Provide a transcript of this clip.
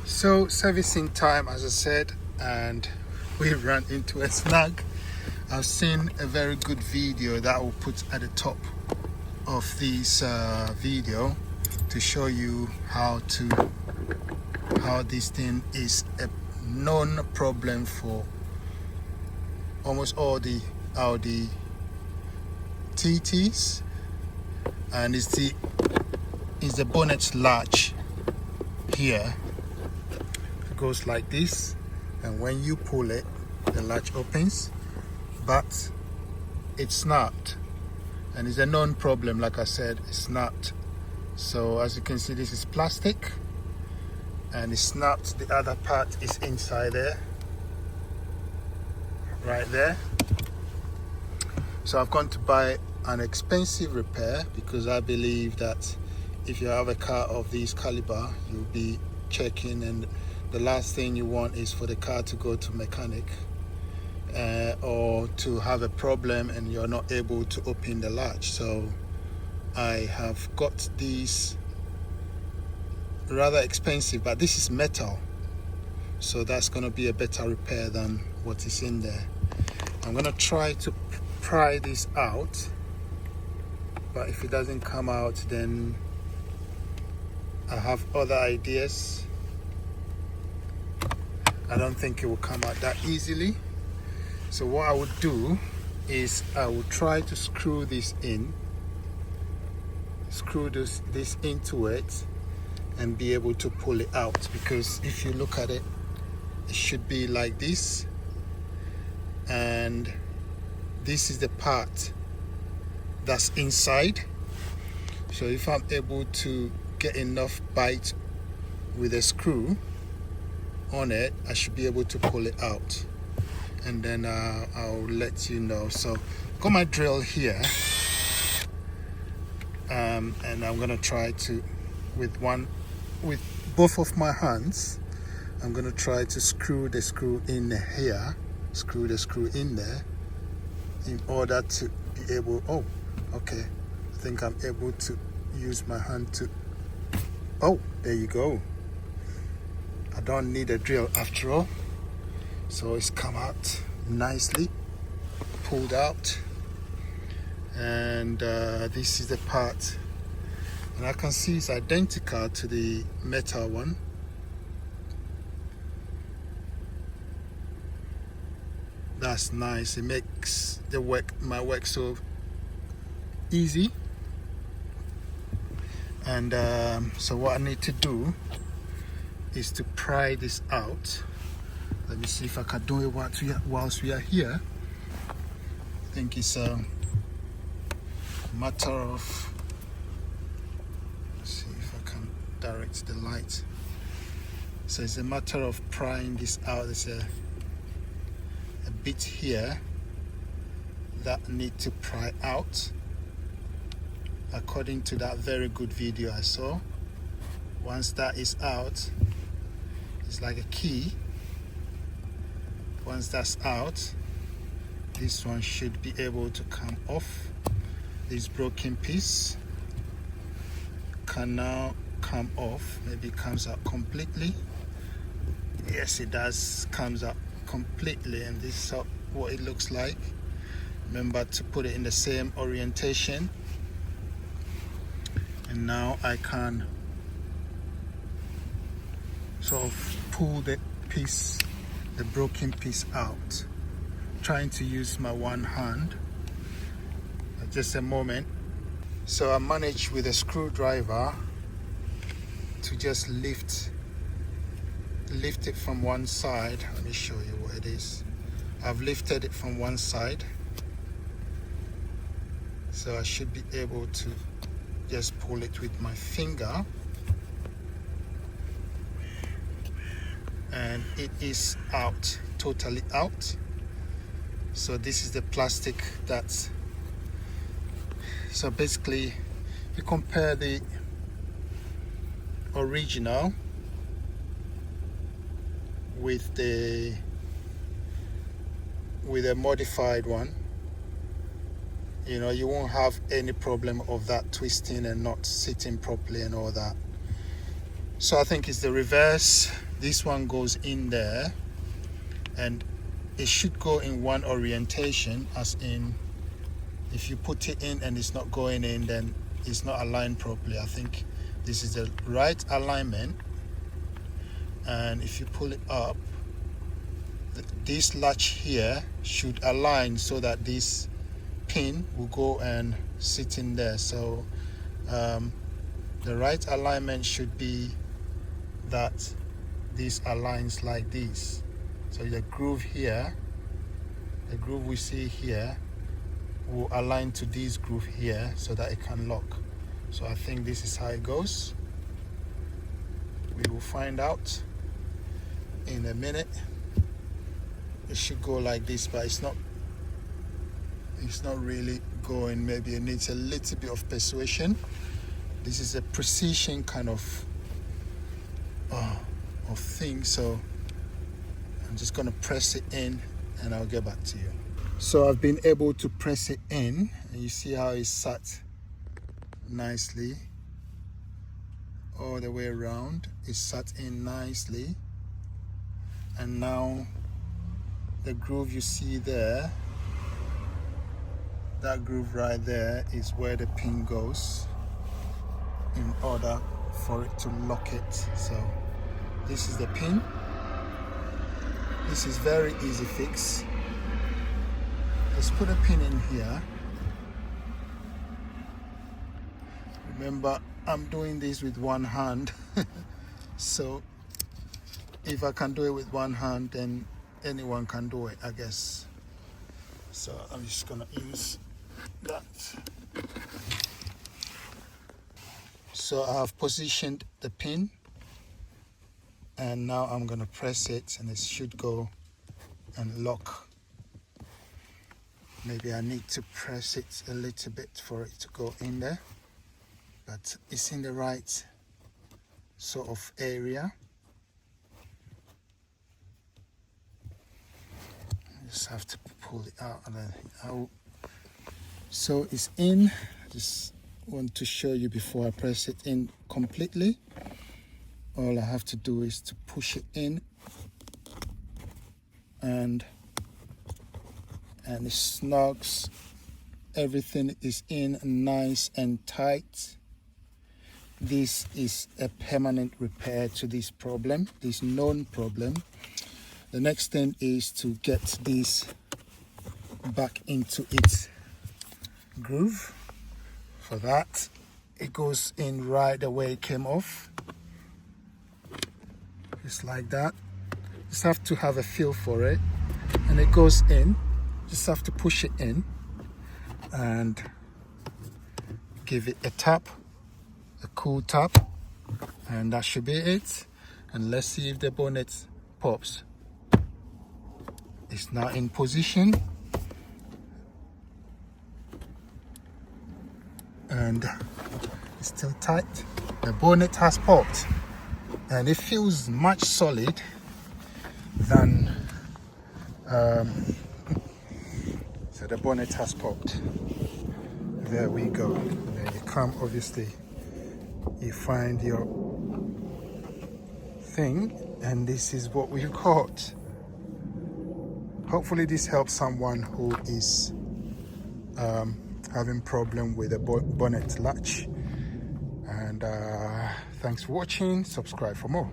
So servicing time, as I said, and we ran into a snag. I've seen a very good video that I will put at the top of this video to show you how this thing is a known problem for almost all the Audi TTs, and it's the bonnet latch here. It goes like this, and when you pull it, the latch opens, but it's snapped, and it's a known problem. Like I said, it's snapped. So as you can see, this is plastic and it's snapped. The other part is inside there, right there. So I've gone to buy an expensive repair because I believe that if you have a car of this caliber, you'll be checking, and the last thing you want is for the car to go to mechanic or to have a problem and you're not able to open the latch. So I have got these rather expensive, but this is metal, so that's going to be a better repair than what is in there. I'm going to try to pry this out, but if it doesn't come out, then I have other ideas. I don't think it will come out that easily. So what I would do is I will try to screw this in, screw this into it, and be able to pull it out, because if you look at it, it should be like this, and this is the part that's inside. So if I'm able to get enough bite with a screw on it, I should be able to pull it out, and then I'll let you know. So got my drill here, and I'm gonna try to, with both of my hands, I'm gonna try to screw the screw in here, screw the screw in there, in order to be able, oh, okay, I think I'm able to use my hand to, oh, there you go. I don't need a drill after all. So it's come out nicely, pulled out, and this is the part, and I can see it's identical to the metal one. That's nice. It makes my work so easy. And so what I need to do is to pry this out. Let me see if I can do it whilst we are here. I think it's a matter of, let's see if I can direct the light. So it's a matter of prying this out. There's a bit here that need to pry out, according to that very good video I saw. Once that is out, it's like a key. Once that's out, this one should be able to come off. This broken piece can now come off. Maybe it comes out completely. Yes, it does, comes out completely, and this is what it looks like. Remember to put it in the same orientation, and now I can sort of pull the broken piece out, trying to use my one hand. Just a moment. So I managed with a screwdriver to just lift it from one side. Let me show you what it is. I've lifted it from one side, so I should be able to just pull it with my finger, and it is out, totally out. So this is the plastic that's, so basically if you compare the original with a modified one, you know, you won't have any problem of that twisting and not sitting properly and all that. So I think it's the reverse. this one goes in there, and it should go in one orientation, as in if you put it in and it's not going in, then it's not aligned properly. I think this is the right alignment, and if you pull it up, this latch here should align so that this pin will go and sit in there. So the right alignment should be that this aligns like this. So the groove here, the groove we see here, will align to this groove here so that it can lock. So I think this is how it goes. We will find out in a minute. It should go like this, but it's not really going. Maybe it needs a little bit of persuasion. This is a precision kind of thing, so I'm just gonna press it in and I'll get back to you. So I've been able to press it in, and you see how it's sat nicely all the way around. It's sat in nicely, and now the groove you see there, that groove right there is where the pin goes in order for it to lock it. So this is the pin. This is very easy fix. Let's put a pin in here. Remember, I'm doing this with one hand. So if I can do it with one hand, then anyone can do it, I guess. So I'm just gonna use that. So I have positioned the pin, and now I'm gonna press it, and it should go and lock. Maybe I need to press it a little bit for it to go in there, but it's in the right sort of area. I just have to pull it out and then out. So it's in. Just want to show you before I press it in completely. All I have to do is to push it in, and it snugs. Everything is in nice and tight. This is a permanent repair to this problem, this known problem. The next thing is to get this back into its groove. For that, it goes in right the way it came off, just like that. Just have to have a feel for it, and it goes in. Just have to push it in and give it a tap, a cool tap, and that should be it. And let's see if the bonnet pops. It's now in position, and it's still tight. The bonnet has popped, and it feels much solid than so the bonnet has popped. There we go. Then you come, obviously you find your thing, and this is what we've got. Hopefully this helps someone who is having problem with a bonnet latch. And thanks for watching. Subscribe for more.